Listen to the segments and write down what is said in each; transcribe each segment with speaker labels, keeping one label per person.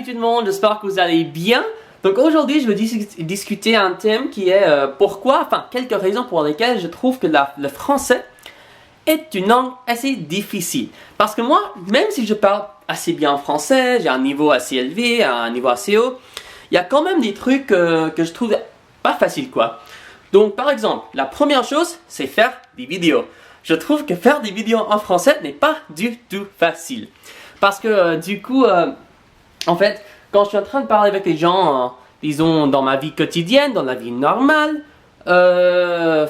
Speaker 1: Salut tout le monde, j'espère que vous allez bien. Donc aujourd'hui, je veux discuter un thème qui est quelques raisons pour lesquelles je trouve que le français est une langue assez difficile. Parce que moi, même si je parle assez bien français, j'ai un niveau assez élevé, un niveau assez haut, il y a quand même des trucs que je trouve pas faciles quoi. Donc par exemple, la première chose, c'est faire des vidéos. Je trouve que faire des vidéos en français n'est pas du tout facile. Parce que en fait, quand je suis en train de parler avec les gens, disons dans ma vie quotidienne, dans la vie normale, je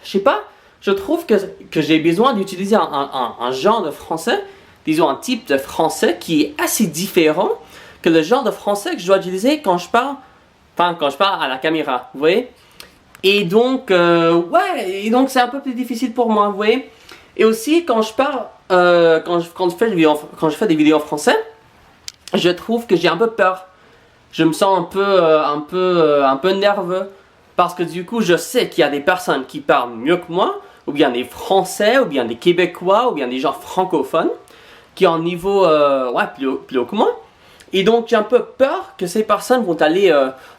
Speaker 1: sais pas, je trouve que j'ai besoin d'utiliser un genre de français, disons un type de français qui est assez différent que le genre de français que je dois utiliser quand je parle à la caméra, vous voyez? Et donc, c'est un peu plus difficile pour moi, vous voyez? Et aussi, quand je parle, quand je fais des vidéos en français, je trouve que j'ai un peu peur. Je me sens un peu nerveux. Parce que du coup, je sais qu'il y a des personnes qui parlent mieux que moi, ou bien des Français, ou bien des Québécois, ou bien des gens francophones, qui ont un niveau plus haut que moi. Et donc, j'ai un peu peur que ces personnes vont aller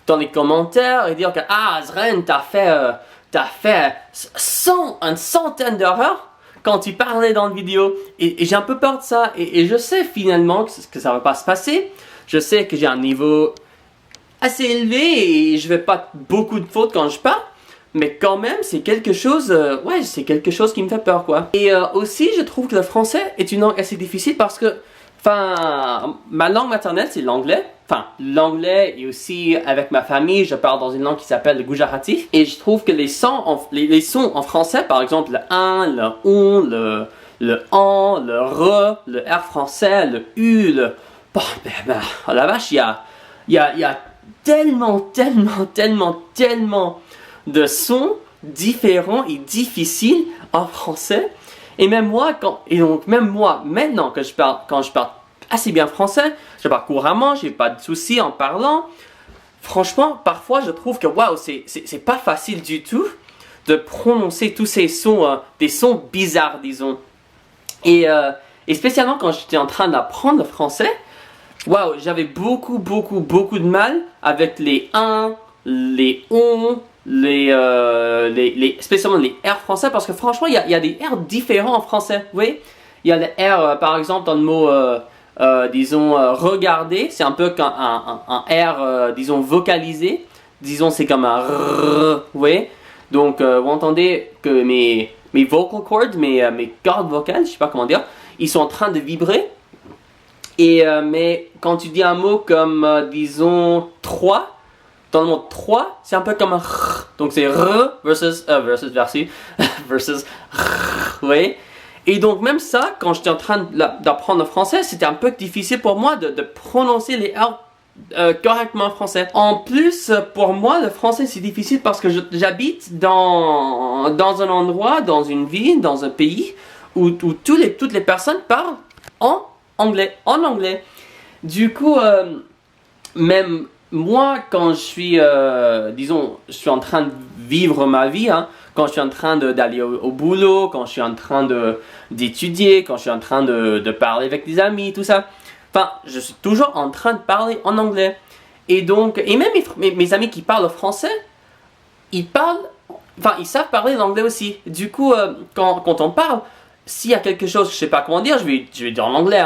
Speaker 1: dans les commentaires et dire que Azren, t'as fait une centaine d'erreurs quand tu parlais dans la vidéo. Et j'ai un peu peur de ça. Et je sais finalement que ça va pas se passer. Je sais que j'ai un niveau assez élevé et je vais pas beaucoup de fautes quand je parle. Mais quand même, c'est quelque chose, c'est quelque chose qui me fait peur, quoi. Et aussi, je trouve que le français est une langue assez difficile parce que, ma langue maternelle, c'est l'anglais. L'anglais et aussi avec ma famille, je parle dans une langue qui s'appelle le gujarati. Et je trouve que les sons en français, par exemple le 1, le on, le en, le re, le r français, le u, oh la vache, il y a tellement de sons différents et difficiles en français. Et même moi, maintenant quand je parle assez bien français, je parle couramment, j'ai pas de soucis en parlant. Franchement, parfois je trouve que c'est pas facile du tout de prononcer tous ces sons, des sons bizarres, disons. Et spécialement quand j'étais en train d'apprendre le français, j'avais beaucoup de mal avec les 1, les on, spécialement les R français, parce que franchement, il y a des R différents en français, vous voyez? Il y a le R, par exemple, dans le mot, regarder, c'est un peu comme un R, disons, vocalisé. Disons, c'est comme un R, vous voyez? Donc, vous entendez que mes vocal cords, mes cordes vocales, je sais pas comment dire, ils sont en train de vibrer. Mais quand tu dis un mot comme, disons, 3, dans le mot 3, c'est un peu comme un R. Donc c'est R versus R, vous voyez? Et donc même ça, quand j'étais en train d'apprendre le français, c'était un peu difficile pour moi de prononcer les R correctement en français. En plus, pour moi, le français c'est difficile parce que j'habite dans un endroit, dans une ville, dans un pays où toutes les personnes parlent en anglais. Du coup, même moi, quand je suis, je suis en train de vivre ma vie, quand je suis en train d'aller au boulot, quand je suis en train d'étudier, quand je suis en train de parler avec des amis, tout ça. Je suis toujours en train de parler en anglais. Et donc, et même mes amis qui parlent français, ils savent parler l'anglais aussi. Du coup, quand on parle, s'il y a quelque chose, je sais pas comment dire, je vais dire en anglais,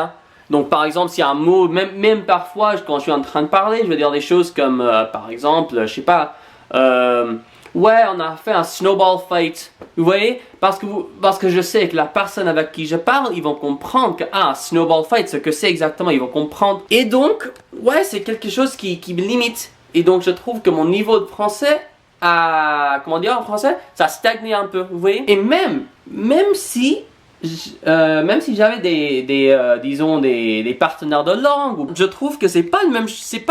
Speaker 1: Donc par exemple, s'il y a un mot, même parfois quand je suis en train de parler, je vais dire des choses comme par exemple, je sais pas, on a fait un snowball fight. Vous voyez? Parce que je sais que la personne avec qui je parle, ils vont comprendre que snowball fight, ce que c'est exactement, ils vont comprendre. Et donc, c'est quelque chose qui me limite. Et donc je trouve que mon niveau de français comment dire en français, ça stagne un peu, vous voyez? Et même si j'avais des partenaires de langue, je trouve que c'est pas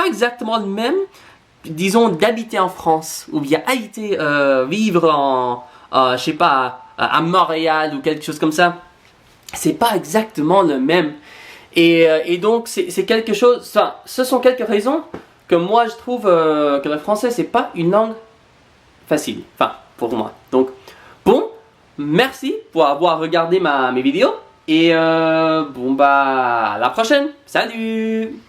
Speaker 1: exactement le même, disons, d'habiter en France, ou bien vivre je sais pas, à Montréal, ou quelque chose comme ça. C'est pas exactement le même. Et donc, c'est quelque chose, ce sont quelques raisons que moi je trouve que le français, c'est pas une langue facile, pour moi. Donc, bon. Merci pour avoir regardé mes vidéos et à la prochaine. Salut!